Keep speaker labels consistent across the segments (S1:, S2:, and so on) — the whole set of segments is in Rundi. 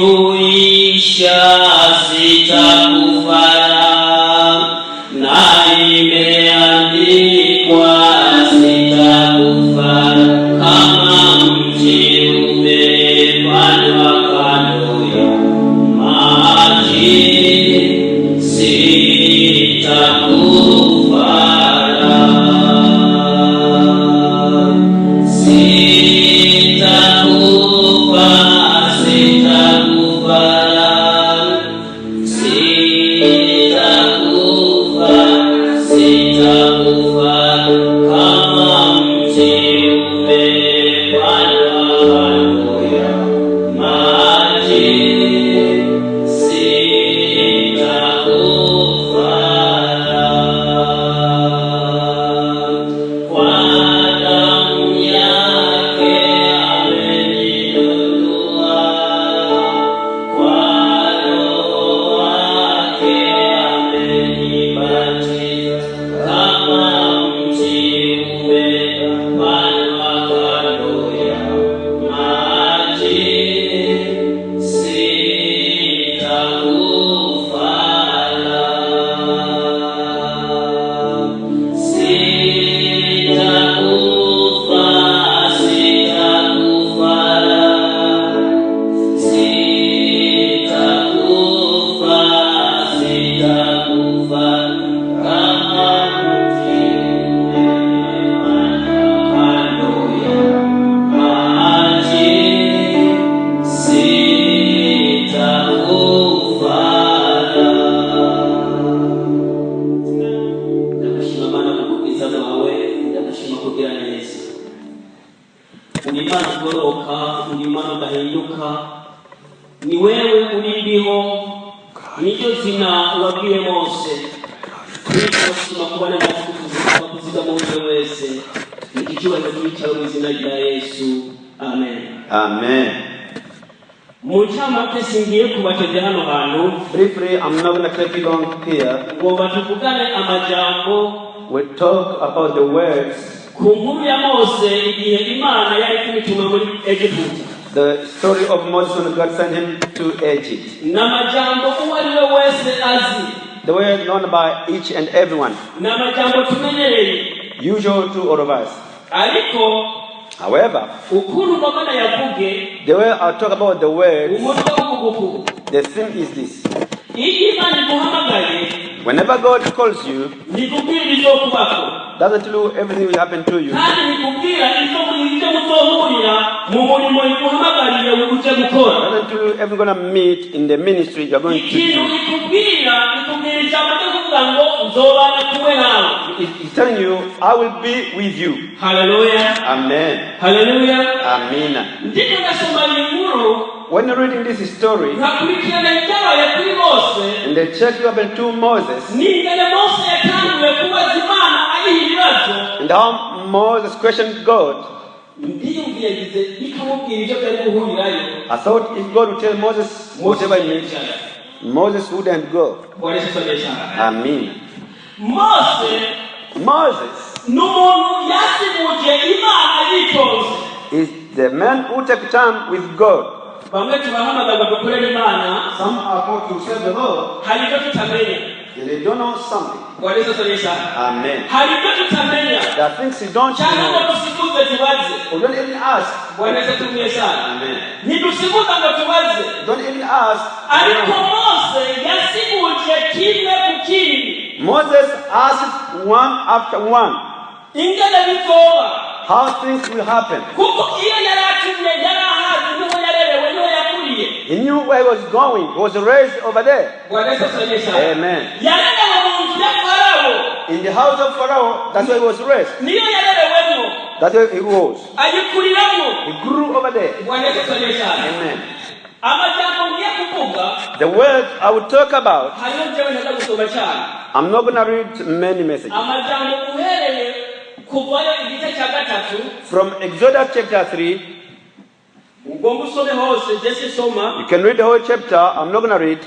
S1: amenihuisha sitakufa, na imeandikwa sitakufa, kama mti umepandwa kando ya maji, sitakufa, sitakufa, sitakufa, sitakufa, kama mti umepandwa kando ya maji, sitakufa. Kwa damu yake ameninunua, kwa Roho wake amenibatiza, kama mti umepandwa kando ya maji, sitakufa, sitakufa, sitakufa, sitakufa, sitakufa, kama mti umepandwa kando ya maji, sitakufa. Ndakushimamana kukugiza mawe, ndakushima kugira neza. Ulimana kugoroka, ulimana udahinduka, ni wewe ulindiho, niryo zina wabwiye Mose. Ndakushima kubana nakukuza kuziga mu wese, ikicyubahiro cy'icyawe mu izina rya Yesu, amen.
S2: Amen.
S1: Muchama singiye kubatejya hano hantu,
S2: Briefly, I'm not going to take you long here.
S1: ngo batuvugane amajambo
S2: We talk about the words,
S1: ku nkuru ya Mose igihe Imana yari kumutuma muri Egiputa.
S2: the story of Moses when God sent him to Egypt.
S1: N'amajambo uwo ari we wese azi,
S2: The word known by each and everyone,
S1: n'amajambo tumenyereye,
S2: usual to all of us.
S1: ariko
S2: However,
S1: ukuntu Imana yavuge,
S2: the way I talk about the words,
S1: umutwe w'ubugugu,
S2: the thing is this.
S1: iyo Imana iguhamagaye
S2: Whenever God calls you,
S1: nikubwira ibyo kubako,
S2: doesn't tell you everything will happen to you.
S1: kandi nikubwira ibyo muzohurira mu murimo iguhamagariye uje gukora.
S2: Doesn't tell you everything going to meet in the ministry you're going to
S1: Ikintu
S2: do.
S1: ikubwira ijambo ryo kuvuga ngo nzobana kumwe nawe.
S2: It's telling you, I will be with you.
S1: Hallelujah.
S2: Amen.
S1: Hallelujah.
S2: Amen.
S1: Ndiko nasoma inkuru,
S2: When you're reading this story,
S1: nkakurikirana ibyabaye kuri Mose,
S2: and the check you happened to Moses,
S1: ningene Mose yatanguye kubaza Imana ariho ibibazo,
S2: and how Moses questioned God,
S1: ndiyumviye gize nikamubwira ibyo byari guhurirayo.
S2: I thought if God would tell Moses whatever it means, Moses wouldn't go. Amen. Moses
S1: n'umuntu yasimuje Imana yitonze.
S2: is the man who takes time with God.
S1: Bamwe tubahamagarwa gukorera Imana,
S2: Some are called to serve the Lord,
S1: hari ibyo tutamenya.
S2: they don't know something. Amen.
S1: Hari ibyo tutamenya,
S2: There are things you don't
S1: cyangwa ngo
S2: know,
S1: dusikuze tubaze.
S2: or don't even ask. Amen.
S1: Ntidusikuza ngo tubaze,
S2: Don't even ask.
S1: ariko Mose yasimuje kimwe ku kindi.
S2: Moses asked one after one
S1: Ingene bizoba,
S2: how things will happen.
S1: kuko iyo yari atumye yari ahazi niho yarerewe niho yakuriye.
S2: He knew where he was going. He was raised over there. Amen.
S1: Yarerewe mu nzu ya Farawo,
S2: In the house of Pharaoh, that's where he was raised.
S1: niyo yarerewemo,
S2: That's where he was.
S1: ayikuriramo.
S2: He grew over there. Amen.
S1: Amajambo ngiye kuvuga,
S2: The words I will talk about,
S1: hariho njyewe ntaza gusoma cyane.
S2: I'm not going to read many messages.
S1: Amajambo uhereye kuvayo igice cya gatatu,
S2: From Exodus chapter 3,
S1: ugomba usome hose, jese soma.
S2: you can read the whole chapter. I'm not going to read.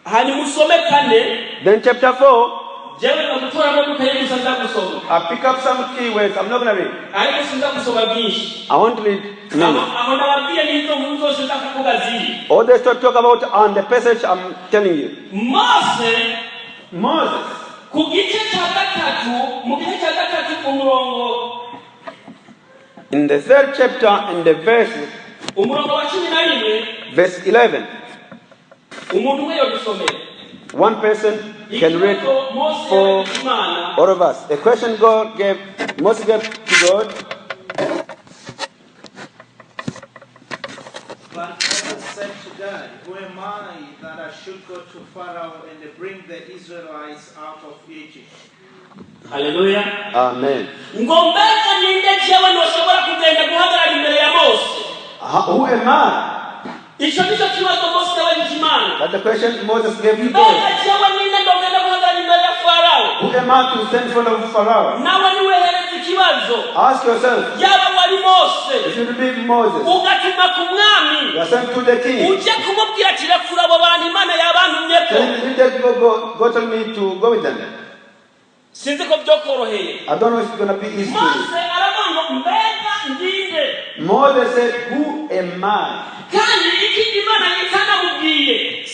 S1: Hanyuma usome 4,
S2: Then chapter 4, I pick up some key words. I'm not going to read. I want to read many. All the stuff talk about on the passage I'm telling you. Moses. In the 3rd chapter, in the verse 11, one person can read for all of us. A question Moses gave to God.
S3: But Moses said to God, "Who am I that I should go to Pharaoh and bring the Israelites out of Egypt?"
S1: Hallelujah.
S2: Amen. Who am I? That's the question Moses gave to God. Who am I to stand in front of Pharaoh? Ask yourself. It should be Moses. You are sent to the king. Go tell me to go with them. I don't know if it's going to be easy. Moses said, "Who am I?"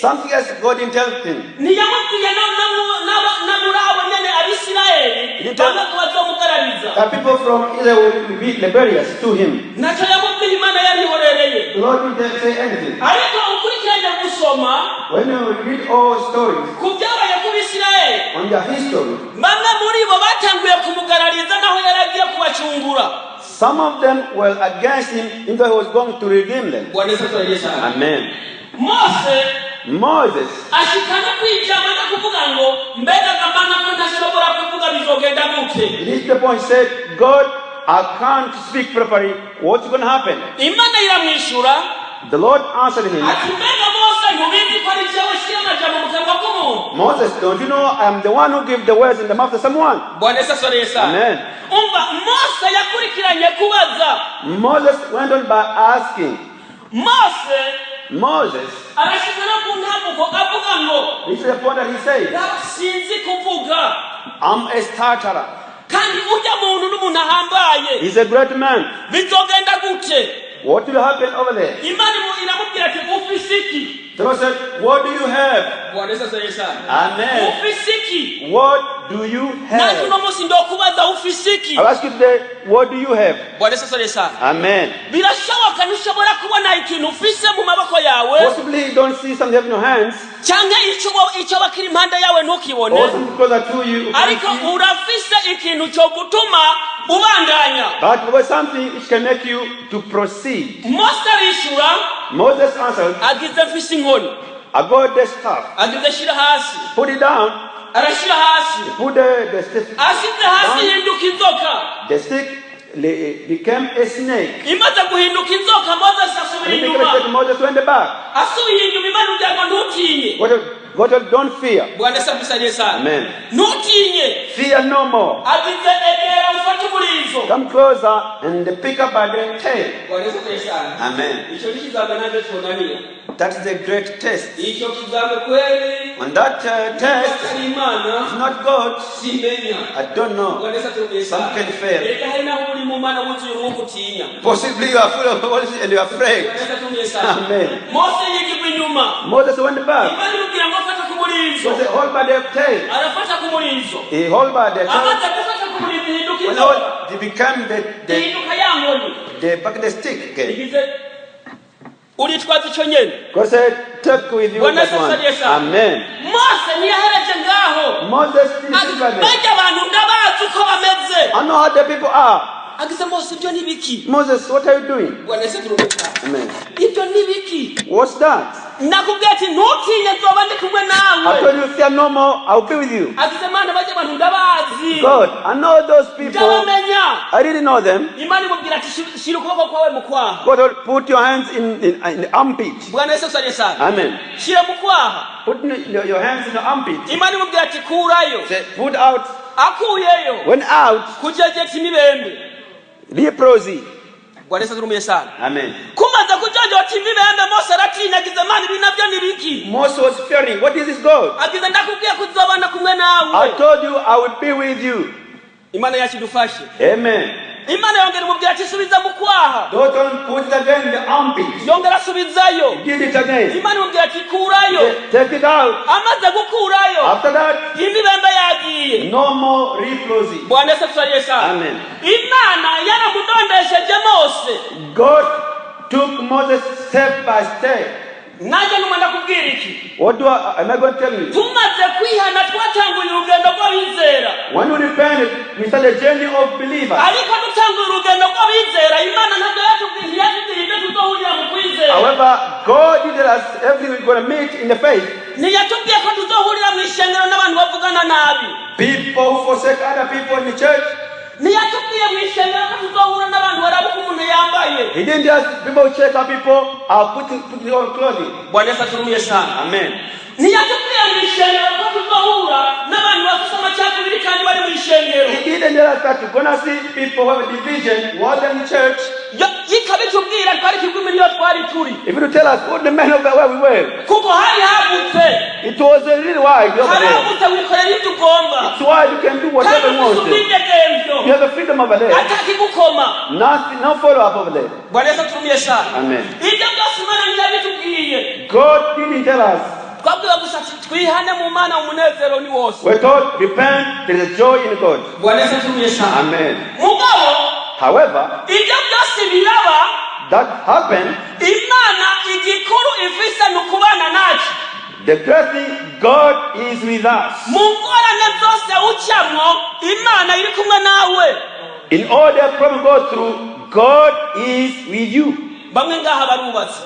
S2: Something else God didn't tell him. The people from Israel will be rebellious to him. The Lord didn't say anything. When you read all stories on their history, some of them were against him, even though he was going to redeem them. Amen. Moses reached the point, said, "God, I can't speak properly. What's going to happen?" The Lord answered him, "Moses, don't you know I'm the one who gives the words in the mouth of someone?" Amen. Moses went on by asking. Moses reached the point that he said, "I'm a stutterer. He's a great man. What will happen over there?" The Lord said, "What do you have?" Amen. What do you have? I'll ask you today, what do you have? Amen. Possibly you don't see something in your hands. Or something closer to you. But there was something which can make you to proceed. Moses answered, "I got the staff. Put it down." He put the stick down. The stick became a snake. Moses went back. God, don't fear. Amen. Fear no more. Come closer and pick up by the tail. Amen. That is a great test. On that test, it's not God. I don't know. Some can fail. Possibly you are full of worries and you are afraid. Amen. Moses went back. So they hold by the tail. He hold by the tail. When he became the stick again. God said, "Take with you that one." Amen. Moses didn't I know how the people are. Moses, what are you doing? Amen. What's that? I told you, fear no more, I'll be with you. God, I know those people. I didn't know them. God, put your hands in the armpit. Amen. Put your hands in the armpit. Say, put out. When out, leprosy. Amen. Moses was fearing. What is this God? I told you I would be with you. Amen.
S1: Imana yongera umubwira ati subiza mu kwaha.
S2: Don't put it again in the armpit.
S1: Yongera subizayo.
S2: Did it again.
S1: Imana yongera ati kurayo.
S2: Take it out.
S1: Amaze gukurayo.
S2: After that,
S1: imibembe yagiye.
S2: no more reproaching.
S1: Bwana Yesu aliyesaa.
S2: Amen.
S1: Imana yaramudondesheje Mose.
S2: God took Moses step by step.
S1: Naje numanda kubwira iki?
S2: What am I going to tell you?
S1: Tumaze kwihana twatanguye urugendo rw'abizera.
S2: When we repented, we started a journey of believers.
S1: Ariko dutanguye urugendo rw'abizera, Imana ntabwo yatubwiye ibyo tuzohurira mu kwizera.
S2: However, God did tell us everything we're going to meet in the faith.
S1: Ntiyatubwiye ko tuzohurira mu ishengero n'abantu bavugana nabi.
S2: People who forsake other people in the church.
S1: Ntiyatubwiye mu ishengero ko tuzohura n'abantu barabuka umuntu yambaye.
S2: He didn't just people check how people are putting on clothing.
S1: Bwana Yesu aturumiye sana.
S2: Amen.
S1: Ntiyatubwiye mu ishengero ko tuzohura n'abantu bafite amacakubiri kandi bari mu ishengero.
S2: He didn't tell us that we're going to see people who have a division, one in church.
S1: Yikabitubwira twari kigumi niyo twari turi.
S2: If you tell us what the men of where we were.
S1: Kuko hari hagutse.
S2: It was a little wide over there.
S1: Hagutse wikorera ibyo ugomba.
S2: It's wide, you can do whatever you want to. You have a freedom over there.
S1: Atakigukoma.
S2: Nothing, no follow up over there.
S1: Bwana Yesu aturumiye sana.
S2: Amen.
S1: Ibyo byose Imana ntiyabitubwiye.
S2: God didn't tell us.
S1: Twabwiwe gusa twihane mu Mana umunezero ni wose.
S2: We're told, repent, there is a joy in God.
S1: Bwana Yesu aturumiye sana.
S2: Amen.
S1: Mugabo,
S2: however,
S1: ibyo byose biraba,
S2: that happened.
S1: Imana igikuru ifisa nukubana nacu.
S2: The great thing, God is with us.
S1: Mungorane zose ucamwo, Imana iri kumwe nawe.
S2: In all the problems go through, God is with you.
S1: Bamwe ngaha barubatse.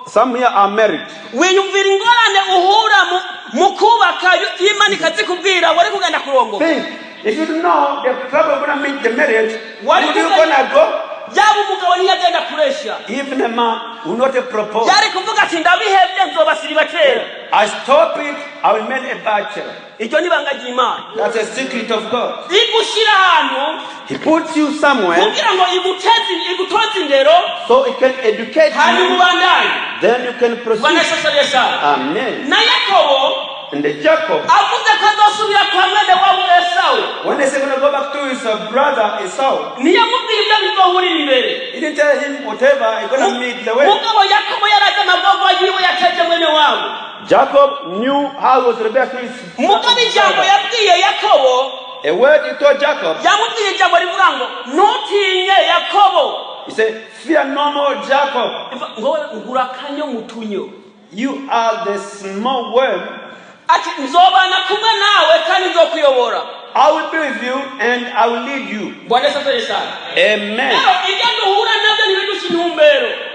S2: Some here are married.
S1: Wiyumvira ingorane uhura mu kubaka Imana ikazikubwira wari kugenda kurongo.
S2: Think, if you know the trouble going to meet the marriage, where you going to go?
S1: Yaba umugabo ntiyagenda kuresha.
S2: Even a man will not propose.
S1: Yari kuvuga ati ndabihebye nzobasiribatera.
S2: I stop it, I will remain a bachelor.
S1: Icyo nibanga ry'Imana.
S2: That's a secret of God.
S1: Igushira ahantu.
S2: He puts you somewhere.
S1: Kugira ngo igutoze indero.
S2: So it can educate you. Then you can proceed. Amen.
S1: Na Yakobo.
S2: And the Jacob.
S1: Avuze ko azosubira kwa mwene wabo Esau.
S2: When they say going to go back to his brother Esau.
S1: Ntiyamubwiye ibyo bizohurira imbere.
S2: He didn't tell him whatever he's going to meet the way.
S1: Mugabo Yakobo yaraje amagogo yiwe yateje mwene wabo.
S2: Jacob knew how was Rebekah his.
S1: Mugabo ijambo yabwiye Yakobo.
S2: A word he told Jacob.
S1: Yamubwiye ijambo rivuga ngo ntutinye Yakobo.
S2: He said, fear no more, Jacob.
S1: Ngo ngurakanyo mutunyo.
S2: You are the small worm.
S1: Ati nzobana kumwe nawe kandi nzokuyobora.
S2: I will be with you and I will lead you.
S1: Bwana Yesu sana.
S2: Amen.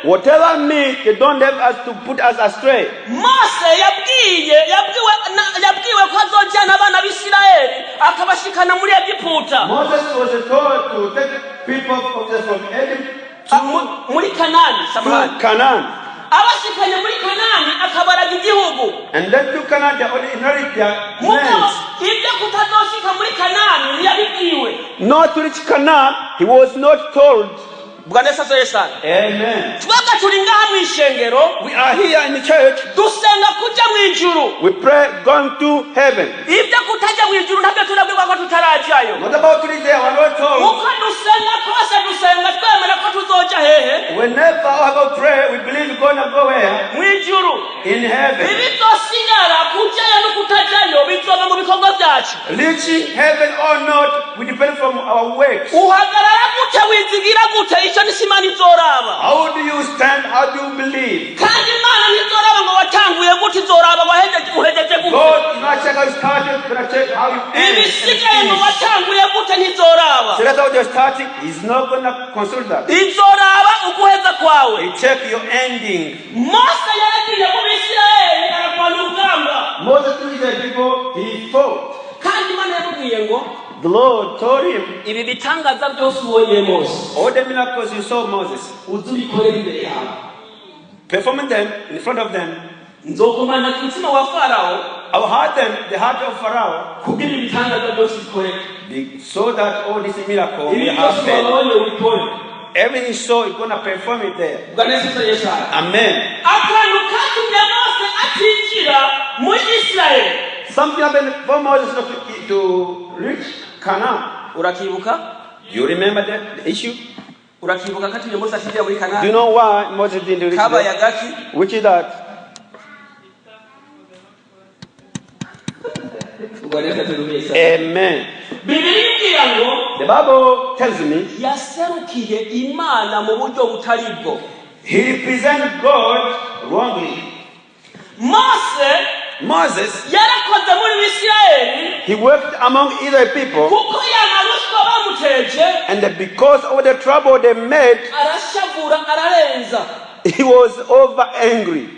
S1: Whatever
S2: means they don't have us to put us astray.
S1: Mose yabwiwe ko azojyana abana b'Isirayeli akabashikana muri Egiputa.
S2: Moses was told to take people from Egypt
S1: muri Kanani.
S2: To Canaan.
S1: Abashikanye muri Kanani akabaraga igihugu.
S2: And then to Canaan they only inherit their lands.
S1: Ibyo kutazoshika muri Kanani ntiyabibwiwe.
S2: Not to reach Canaan, he was not told.
S1: Bwana Yesu sana.
S2: Amen.
S1: Twebwe turi ngaha mu ishengero.
S2: We are here in the church.
S1: Dusenga kuja mu ijuru.
S2: We pray going to heaven.
S1: Ibyo kutaja mu ijuru ntabyo turabwirwa ko tutarajayo.
S2: What about to reach there? We're not told.
S1: Uko dusenga kose dusenga twemera ko tuzoja hehe.
S2: Whenever we pray, we believe we're gonna go where?
S1: Mu ijuru.
S2: In heaven.
S1: Ibizosigara kujayo no kutajayo bizova mu bikorwa byacu.
S2: Reaching heaven or not, we depend from our works.
S1: Uhagarara gute wizigira gute icyo nisimana izoraba.
S2: How do you stand? How do you believe?
S1: Kandi Imana nizoraba ngo watanguye gute izoraba wahejeje gute.
S2: God is not check how you started, but check how you end.
S1: Ibisigaye ngo watanguye gute ntizoraba.
S2: So that's how you're starting. He's not gonna consult that.
S1: Izoraba ukuheza kwawe.
S2: He check your ending.
S1: Mose yaragiye mu Bisirayeli arapana urugamba.
S2: Moses to the people, he fought.
S1: Kandi Imana yamubwiye ngo
S2: the Lord told him,
S1: ibi bitangaza byose ubonye Mose.
S2: All the miracles you saw Moses,
S1: uzubikorera imbere yawe.
S2: Performing them in front of them.
S1: Nzokomana ku mutima wa Farao.
S2: I will harden the heart of Pharaoh.
S1: Kugira ibitangaza byose bikoreka.
S2: So that all these miracles will happen. Everything so is going to perform it there. Amen. Something happened for Moses to reach Canaan.
S1: Urakibuka?
S2: You remember the issue?
S1: Urakibuka kati Moses ashije muri Canaan?
S2: Do you know why Moses didn't reach
S1: Kaba
S2: there?
S1: yagaki?
S2: Which is that? Amen. The Bible tells me
S1: yaserukiye Imana mu buryo butaribwo.
S2: He represents God wrongly. Moses
S1: yarakoze muri Israeli.
S2: He worked among Israel people.
S1: Kuko yamarushwa bamuteje.
S2: And because of the trouble they made,
S1: arashavura ararenza.
S2: He was over angry.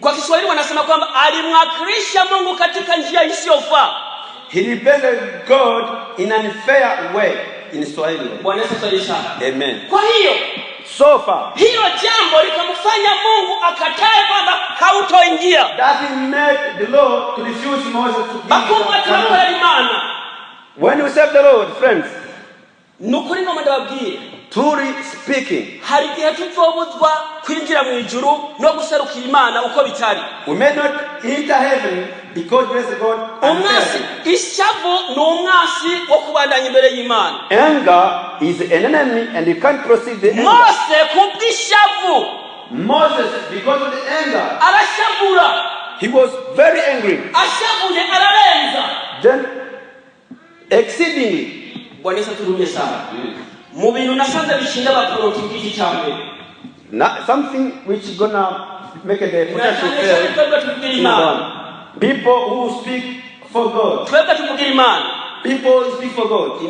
S1: Kwa Kiswahili wanasema kwamba alimwakilisha Mungu katika njia isiyofaa.
S2: He represented God in an unfair way in Swahili.
S1: Bwana Yesu asifiwe.
S2: Amen.
S1: Kwa hiyo
S2: so far
S1: hilo jambo likamfanya Mungu akatae kwamba hautoingia.
S2: That he made the Lord to refuse Moses to give. When you serve the Lord, friends,
S1: nukuri ngo ndababwiye,
S2: truly speaking,
S1: hari gihe tuzobuzwa kwinjira mu ijuru no guserukira Imana uko bitari.
S2: We may not enter heaven because praise God.
S1: Umwasi ishavu no umwasi wo kubandanya imbere y'Imana.
S2: Anger is an enemy and you can't proceed the anger.
S1: Mose kubwishavu.
S2: Moses, because of the anger,
S1: arashavura.
S2: He was very angry.
S1: Ashavuye ararenza.
S2: Then exceedingly.
S1: Bwana Yesu turumye sana. Mu bintu nasanze bishinga abaporotiki cyane.
S2: Something which is gonna make a difference. People who speak for God. People who speak for God.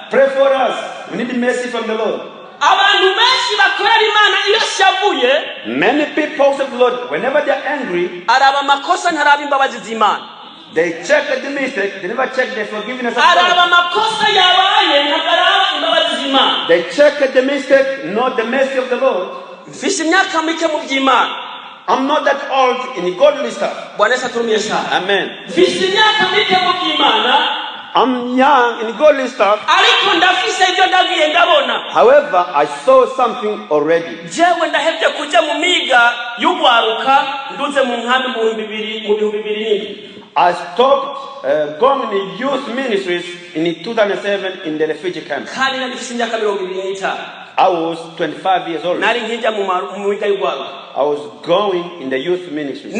S2: Pray for us. We need mercy from the Lord. Many people of the Lord, whenever they are angry, they check the mistake, they never check the forgiveness of God. They check the mistake, not the mercy of the Lord. I'm not that old in godly stuff. Amen. I'm young in godly stuff. However, I saw something already. I stopped going in youth ministries in 2007 in the refugee camp. I was 25 years old. I was going in the youth ministries.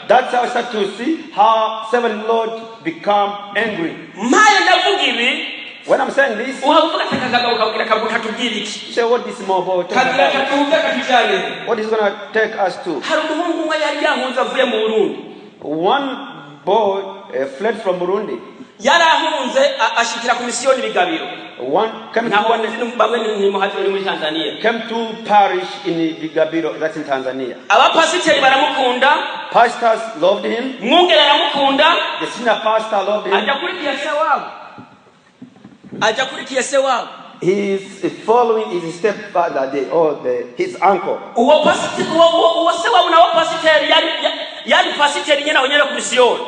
S2: That's how I started to see how seven Lord become angry. When I'm saying this, say what is more about? What is going to take us to? One boy fled from Burundi. One came to parish in Bigabiro, that's in Tanzania. Pastors loved him. The senior pastor loved him. He is following his stepfather, his uncle.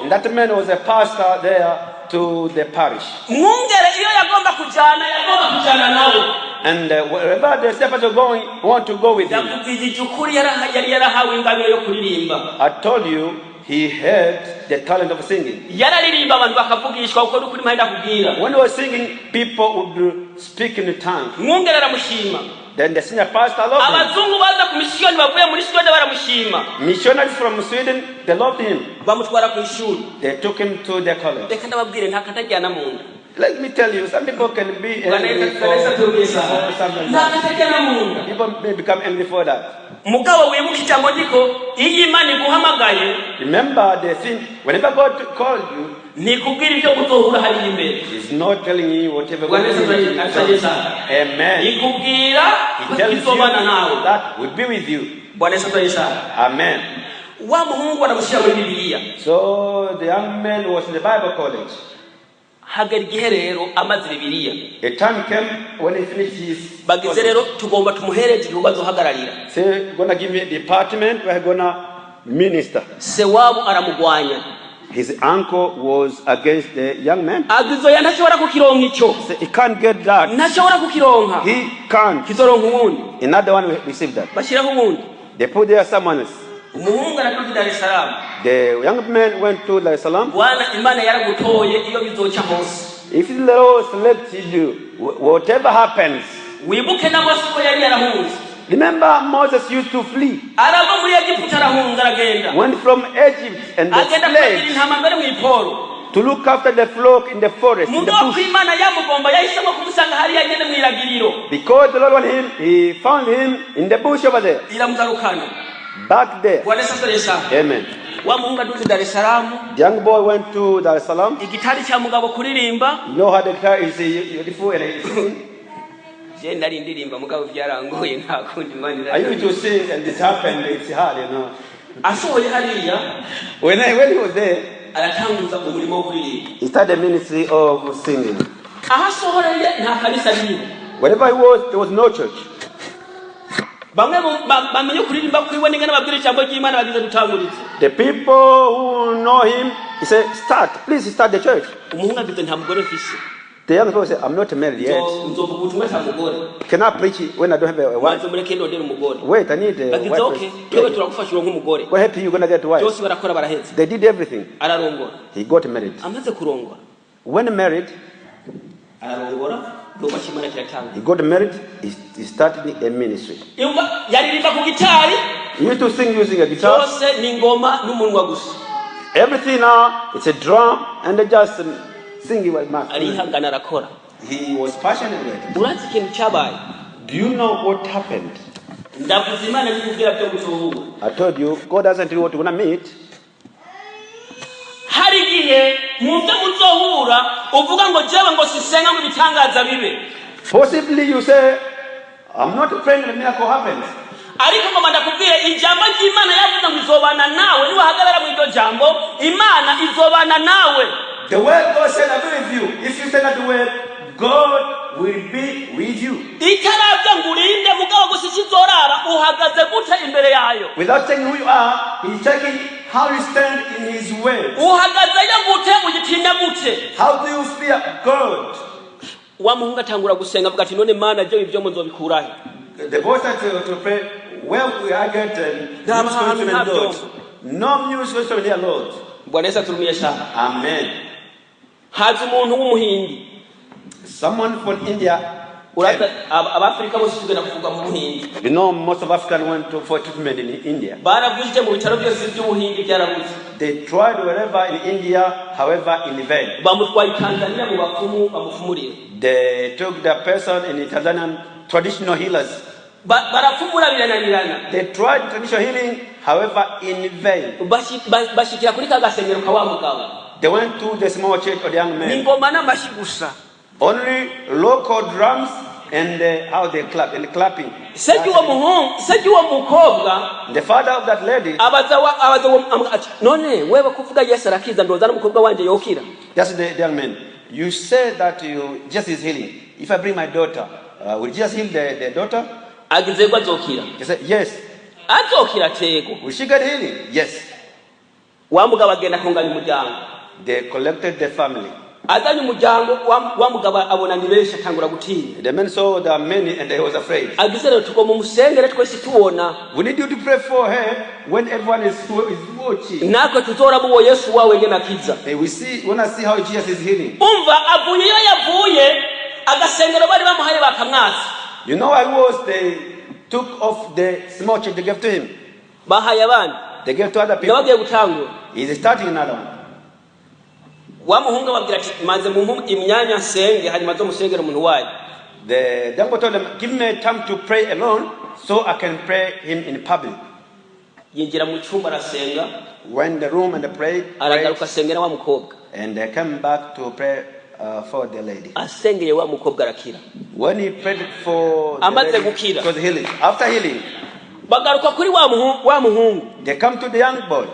S2: And that man was a pastor there to the parish. And wherever the steppers are going, want to go with him. I told you, he had the talent of singing. When he was singing, people would speak in the tongue. Then the senior pastor loved him. Missionaries from Sweden, they loved him. They took him to their college. Let me tell you, some people can be angry for something like that. People may become angry for that. Remember the thing, whenever God called you, He's not telling you whatever God is. Amen. He tells you that will be with you. Amen. So the young man was in the Bible college. A time came when he finished his college. Say, we're going to give me a department, we're going to minister. His uncle was against the young man. So he can't get that. He can't. Another one will receive that. They put there someone else.
S1: umuhungu aratuka Dar es Salaam.
S2: The young man went to Dar es Salaam.
S1: Bwana Imana yaragutoye iyo bizoca hose.
S2: If the Lord selected you, whatever happens,
S1: wibuke na Mose ko yari yarahunze.
S2: Remember Moses used to flee.
S1: Arava muri Egiputa arahunga aragenda.
S2: Went from Egypt and the slaves to look after the flock in the forest, in the bush. Because the Lord wanted him, he found him in the bush over there. Back there. Amen. The young boy went to Dar es Salaam. You know how the guitar is beautiful and it's singing? I used to sing and it happened, it's hard, you know. When he was there, he started the ministry of singing. Wherever he was, there was no church. The people who know him, he said, please start the church. The young people say, I'm not married yet. Can I preach when I don't have a wife? Wait, I need a wife. What happy you're going to get a wife? They did everything. He got married. When married, he got married, he started a ministry. He used to sing using a guitar. Everything now, it's a drum and they just singing with my friend. He was passionate with it. Do you know what happened? I told you, God doesn't tell you what you're going to meet. Possibly you say, I'm not praying the miracle happens. The word God said, I be with you. If you say that the word, God will be with you. Without saying who you are, he's checking how you stand in his way. How do you fear God? The boy started to pray, where will I get news from Lord? No news from the Lord. Amen. Someone from India. You know, most of Africans went for treatment in India. They tried wherever in India, however, in vain. They took the person in the Tanzanian traditional healers. They tried traditional healing, however, in vain. They went to the small church of the young men. Only local drums and how they clap and clapping. The father of that lady. That's the young man. You say that Jesus is healing. If I bring my daughter, will Jesus heal the daughter? He said, yes. Will she get healing? Yes. They collected the family. The men saw there are many and they was afraid. We need you to pray for her when everyone is watching. And we want to see how Jesus is healing. You know what was? They took off the small church they gave to him. They gave to other people. He's starting another one. The devil told them, give me time to pray alone so I can pray him in public. Went in the room and prayed, and they came back to pray for the lady. When he prayed for the lady, it was healing. After healing, they come to the young boy.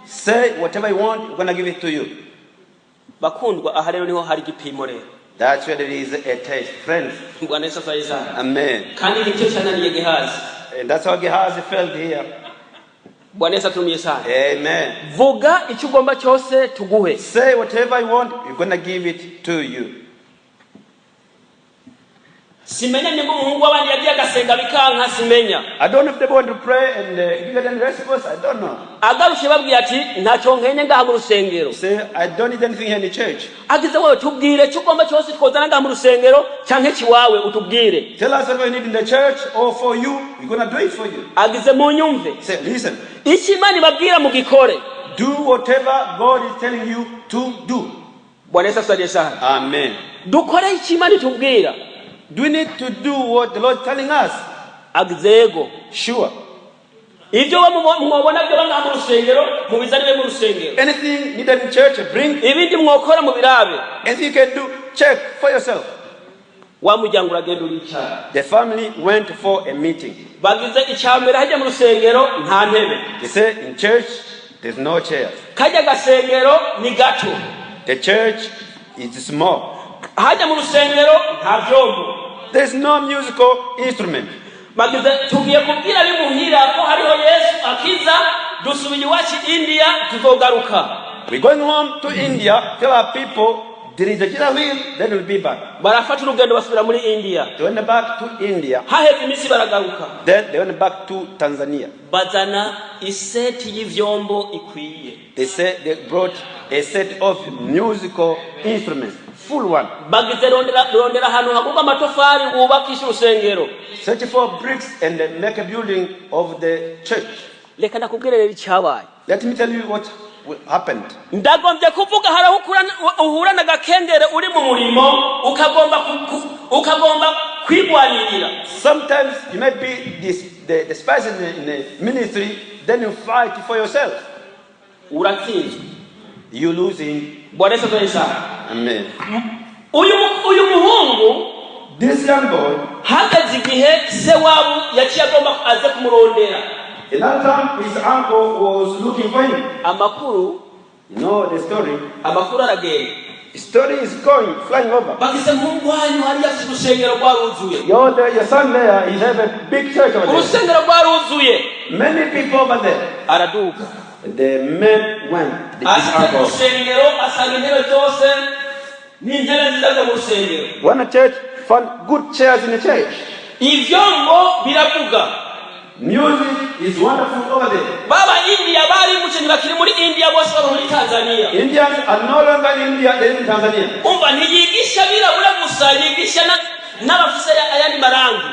S2: Say whatever you want, we're going to give it to you. That's where there is a taste. Friends. Amen. And that's how Gehazi felt here. Amen. Say whatever you want, we're going to give it to you.
S1: Simenya nimba umuhungu w'abandi yagiye agasenga bikanka simenya.
S2: I don't know if they want to pray and you get any response. I don't know.
S1: Agarushe babwiye ati ntacyo nkenye ngaha mu rusengero.
S2: Say I don't need anything here in the church.
S1: Agize wowe tubwire cyo ugomba cyose twozana ngaha mu rusengero cyangwa kiwawe utubwire.
S2: Tell us what you need in the church or for you. We're going to do it for you.
S1: Agize mu nyumve.
S2: Say listen.
S1: Iki Imana ibabwira mu gikore.
S2: Do whatever God is telling you to do.
S1: Bwana Yesu asifiwe sana.
S2: Amen.
S1: Dukore iki Imana itubwira.
S2: Do we need to do what the Lord is telling us?
S1: Agzego.
S2: Sure.
S1: Ibyo mwabona byo banga mu rusengero mubizaniwe mu rusengero.
S2: Anything needed in church, bring.
S1: Ibindi mwokora mu birabe.
S2: Anything you can do, check for yourself.
S1: Wa mujyango uragenda uricara.
S2: The family went for a meeting.
S1: Bagize icyambere hajya mu rusengero nta ntebe.
S2: They say in church there's no chairs.
S1: Kajya gasengero ni gato.
S2: The church is small.
S1: Hajya mu rusengero nta byombo.
S2: There's no musical instrument.
S1: Bagize tugiye kubwira bimuhira ko hariho Yesu akiza dusubiye iwacu India tuzogaruka.
S2: We're going home to India. Tell our people there is a killer wheel, then we'll be back.
S1: Barafata urugendo basubira muri India.
S2: They went back to India.
S1: Haheze imisi baragaruka.
S2: Then they went back to Tanzania.
S1: Bazana iseti y'ivyombo ikwiye.
S2: They said they brought a set of musical instruments, full one.
S1: Bagize rondera hano hakuba matofari ubakisha urusengero.
S2: Search for bricks and make a building of the church.
S1: Leka ndakubwira rero icyabaye.
S2: Let me tell you what happened.
S1: Ndagombye kuvuga harahukura uhura na gakendere uri mu murimo ukagomba kwigwanirira.
S2: Sometimes you might be the spice in the ministry, then you fight for yourself.
S1: Uratsinzwe.
S2: You losing.
S1: Bwana Yesu asifiwe.
S2: Amen.
S1: Uyu muhungu,
S2: this young boy,
S1: hagaze igihe se wabo yaciye agomba aze kumurondera.
S2: In that time, his uncle was looking for him.
S1: Amakuru,
S2: no, the story.
S1: Amakuru aragenda.
S2: The story is going, flying over.
S1: Bagize mungu wanyu hari yafite urusengero rwaruzuye.
S2: Your son there, he have a big church over there.
S1: Urusengero rwaruzuye.
S2: Many people over there.
S1: Araduka.
S2: The men went. When a church found good chairs in the church, music is wonderful over there. Indians are no longer in India, they're in Tanzania.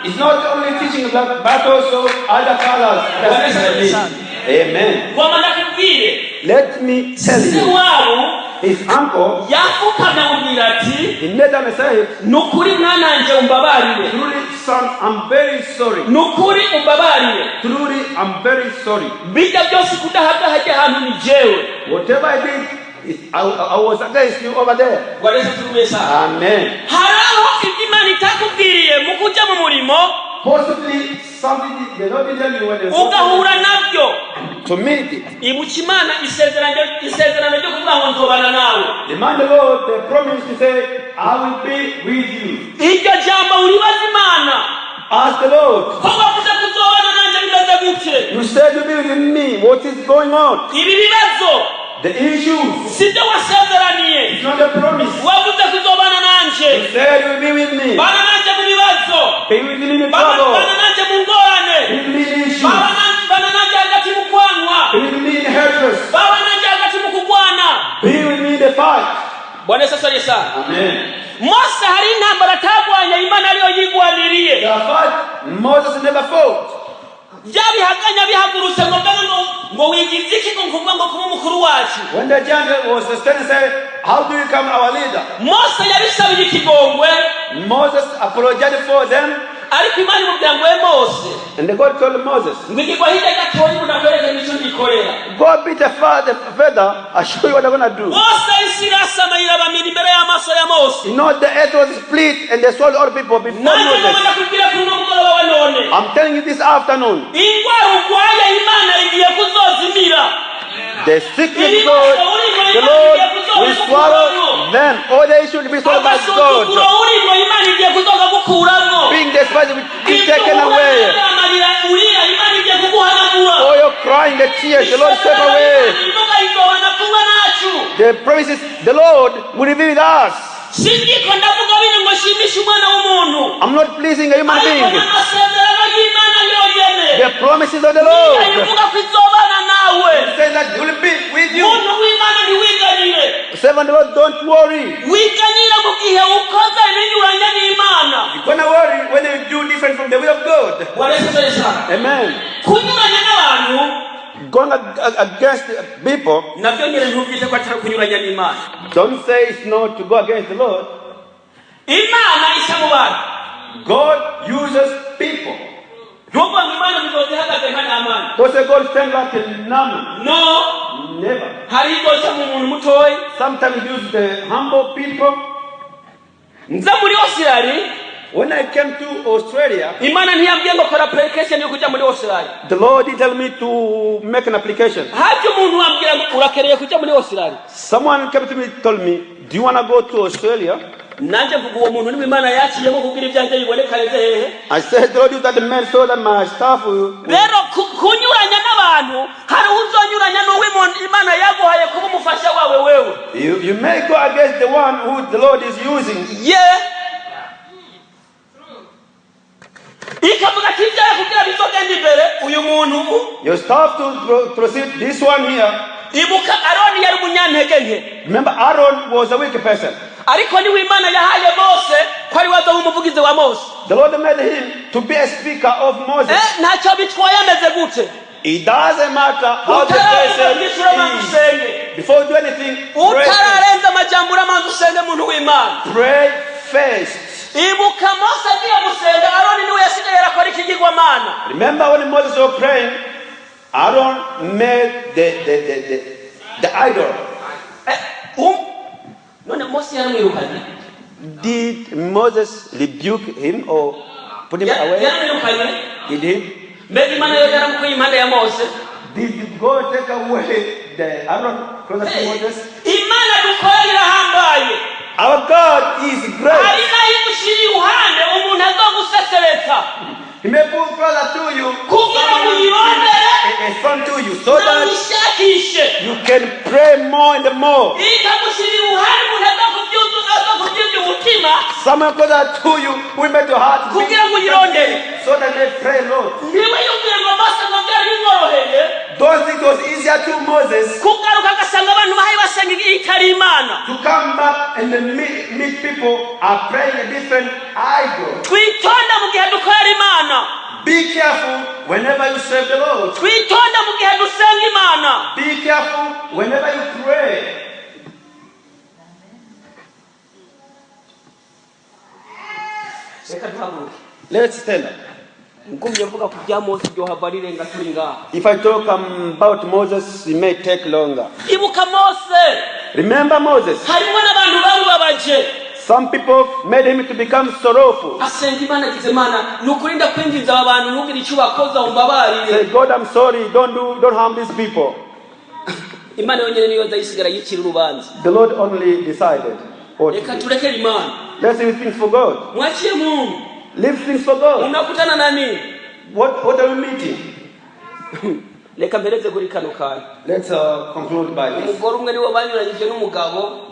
S2: It's not only teaching black, but also other colors. Amen. Let me tell you, his uncle, he made a message. Truly, son, I'm very sorry. Truly, I'm very sorry. Whatever I did, I was against you over there. Amen. Possibly something the Lord didn't tell you when they to meet it. Demand the Lord the promise to say, I will be with you. Ask the Lord. You said you'll be with me. What is going on? The issues. It's not a promise. You said you'll be with me. Be with me in the trouble. Be with me in issues. Be with me in hatred. Be with me in the fight.
S1: Bwana Yesu asifiwe.
S2: Amen.
S1: Mose hari intambara tabwanya Imana ariyo yigwaniriye.
S2: The fight Moses never fought. When the giant was standing, said, how do you become our leader? Moses apologized for them. And the God told Moses, go a bit further, I'll show you what I'm going to do. You know, the earth was split and they swallowed all people before Moses. I'm telling you this afternoon. The secret God, the Lord will swallow them. All they should be swallowed by God. Being despised will be taken away. All your crying, the tears, the Lord take away. The promises, the Lord will be with us. I'm not pleasing a human being. The promises of the Lord. He says that he will be with you. Servant of God, don't worry. You're gonna worry when you do different from the will of God. Amen. Going against people, don't say it's not to go against the Lord. God uses people. Don't say God stand like a Naaman. No. Never. Sometimes he uses the humble people. When I came to Australia, the Lord did tell me to make an application. Someone came to me and told me, do you want to go to Australia? I said, Lord, that the man so that my staff will... You may go against the one who the Lord is using. Yeah. Your staff to proceed, this one here. Remember, Aaron was a weak person. The Lord made him to be a speaker of Moses. It doesn't matter how the person is. Before you do anything, pray first. Remember when Moses was praying, Aaron made the idol. Did Moses rebuke him or put him away? He did. Did God take away the Aaron closer to Moses? Our God is great. He may put brother to you, a son to you, so that you can pray more and more. Someone closer to you will make your heart beat, so that they pray, Lord. Those things was easier to Moses to come back and meet people are praying a different idol. Be careful whenever you serve the Lord. Be careful whenever you pray. Let's stand up. If I talk about Moses, it may take longer. Remember Moses? Some people made him to become sorrowful. Say, God, I'm sorry, don't harm these people. The Lord only decided. Let's leave things for God. Leave things for God. What are we meeting? Let's conclude by this.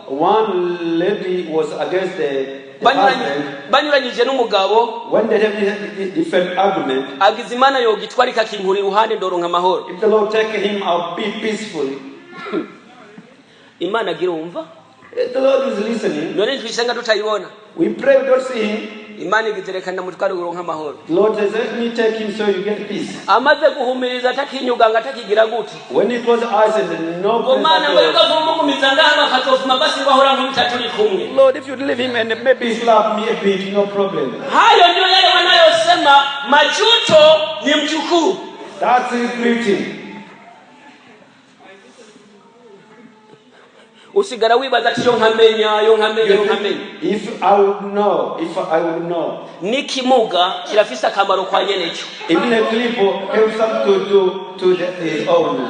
S2: One lady was against the husband. When they have a different argument, if the Lord take him, I'll be peaceful. The Lord is listening. We pray, we don't see him. Lord says, let me take him so you get peace. When it was us and no Lord, if you leave him and maybe slap me a bit, no problem. That's his greeting. If I would know. Even a cripple helps something to his owner.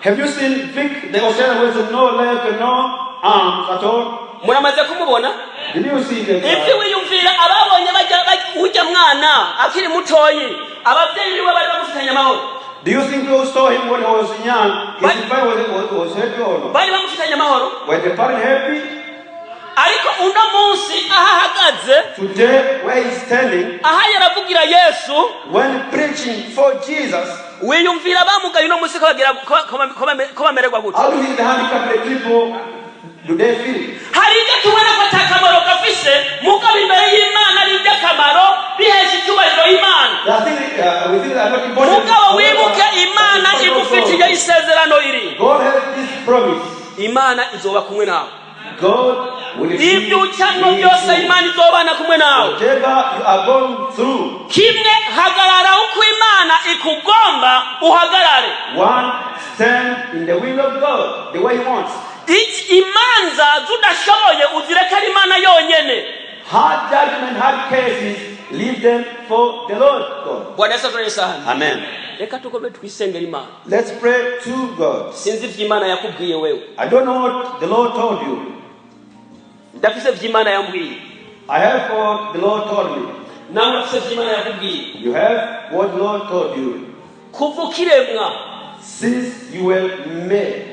S2: Have you seen Vic, the Australian who has no leg and no arms at all? Did you see the Do you think those saw him when he was young? His father was happy or not? Were the parents happy?
S1: uno munsi ahahagaze
S2: today where he's standing,
S1: aha yaravugira Yesu,
S2: when preaching for Jesus,
S1: wiyumvira bamugaye uno munsi ko bamererwa gute?
S2: how do the handicapped people do they feel?
S1: Hari ibyo tubona ko atakamaro gafise mugabo imbere y'Imana ari iby'akamaro bihesha icyubahiro Imana. Mugabo wibuke Imana igufitiye isezerano iri.
S2: God has this promise.
S1: Imana izoba kumwe nawe.
S2: God will
S1: ibyo ucamo byose Imana izobana kumwe nawe.
S2: Whatever you are going through,
S1: kimwe hagarara uko Imana ikugomba uhagarare.
S2: One, stand in the will of God, the way he wants.
S1: Imanza zudashoboye uzireka Imana yonyene.
S2: Hard judgment, hard cases, leave them for the Lord God.
S1: Bwana Yesu asifiwe.
S2: Amen.
S1: Reka tukome twisengera Imana.
S2: Let's pray to God.
S1: Sinzi vy'Imana yakubwiye wewe.
S2: I don't know what the Lord told you.
S1: Ndafise vy'Imana yambwiye.
S2: I have what the Lord told me.
S1: Nawe urafise vy'Imana yakubwiye.
S2: You have what the Lord told you.
S1: Kuva ukiremwa,
S2: since you were made,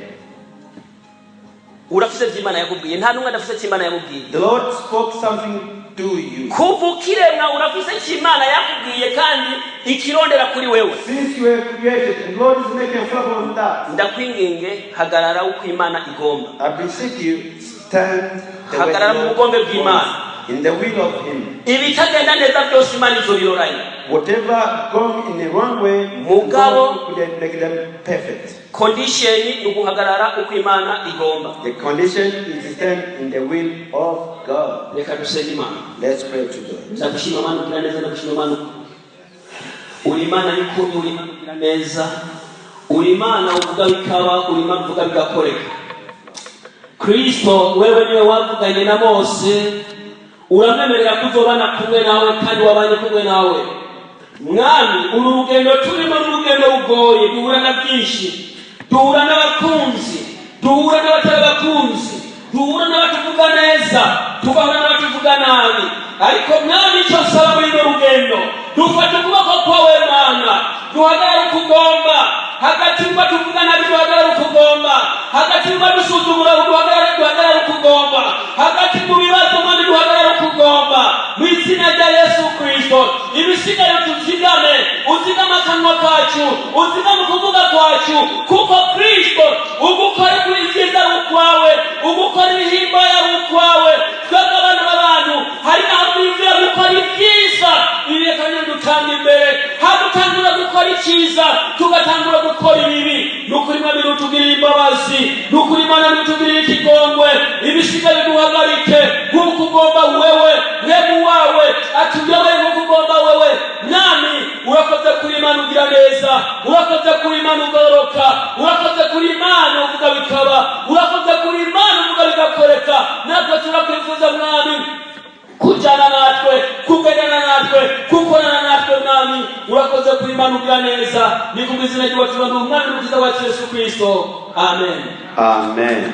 S1: urafise vy'Imana yakubwiye. Nta numwe adafise cy'Imana yamubwiye.
S2: The Lord spoke something to you.
S1: Kuva ukiremwa urafise cy'Imana yakubwiye kandi ikirondera kuri wewe.
S2: Since you were created, and the Lord is making a favor on that.
S1: Ndakwinginge hagarara uko Imana igomba.
S2: I beseech you, stand the way
S1: hagarara mu bugombe bw'Imana.
S2: In the will of Him.
S1: Ibitagenda neza byose Imana izobiroranya.
S2: Whatever going in the wrong way,
S1: mugabo
S2: God will make them perfect.
S1: Condition ni uguhagarara uko Imana igomba.
S2: The condition is to stand in the will of God.
S1: Reka dusenge Imana.
S2: Let's pray to God.
S1: Ndakushima Imana kugira neza, ndakushima Imana. Uri Imana y'ukuri, uri Imana kugira neza. Uri Imana uvuga bikaba, uri Imana uvuga bigakoreka. Kristo, wewe niwe wavuganye na Mose, uramwemerera kuzobana kumwe nawe kandi wabanye kumwe nawe. Mwami, uru rugendo turimo n'urugendo rugoye, duhura na byinshi, duhura n'abakunzi, duhura n'abatarabakunzi, duhura n'abatuvuga neza, tugahura n'abatuvuga nabi. Ariko mwami, icyo nsaba muri uru rugendo, dufata ukuboko kwawe Mana, duhagarare ukugomba, hagati y'abatuvuga nabi duhagarare ukugomba, hagati y'abadusuzugura duhagarare ukugomba, hagati mu bibazo Mana duhagarare ukugomba. Mu izina rya Yesu Kristo, ibisigaye tuzigame, uzigame akanwa kacu, uzigame kuvuga kwacu, kuko Kristo ugukora kwizeza ukwawe, ugukora ibihimbara ukwawe. Twebwe abana b'abantu hari naho twizera gukora ibyiza, ibihe kandi dutanga imbere, hadutangura gukora icyiza tugatangura gukora ibibi. Nukuri Mwami nutugirire imbabazi, nukuri Mana nutugirire ikigongwe, ibisigaye duhagarike nk'uko ugomba wewe, mwemu wawe atuyoboye nk'uko ugomba wewe. Mwami, urakoze kuri Imana ugira neza, urakoze kuri Imana ugororoka, urakoze kuri Imana uvuga bikaba, urakoze kuri Imana uvuga bigakoreka. Natwe turakwifuza Mwami kujyana natwe, kugendana natwe, gukorana natwe Mwami. Urakoze kuri Imana ugira neza, ni ku izina ry'uwacu Umwami n'Umukiza wacu Yesu Kristo. Amen.
S2: Amen.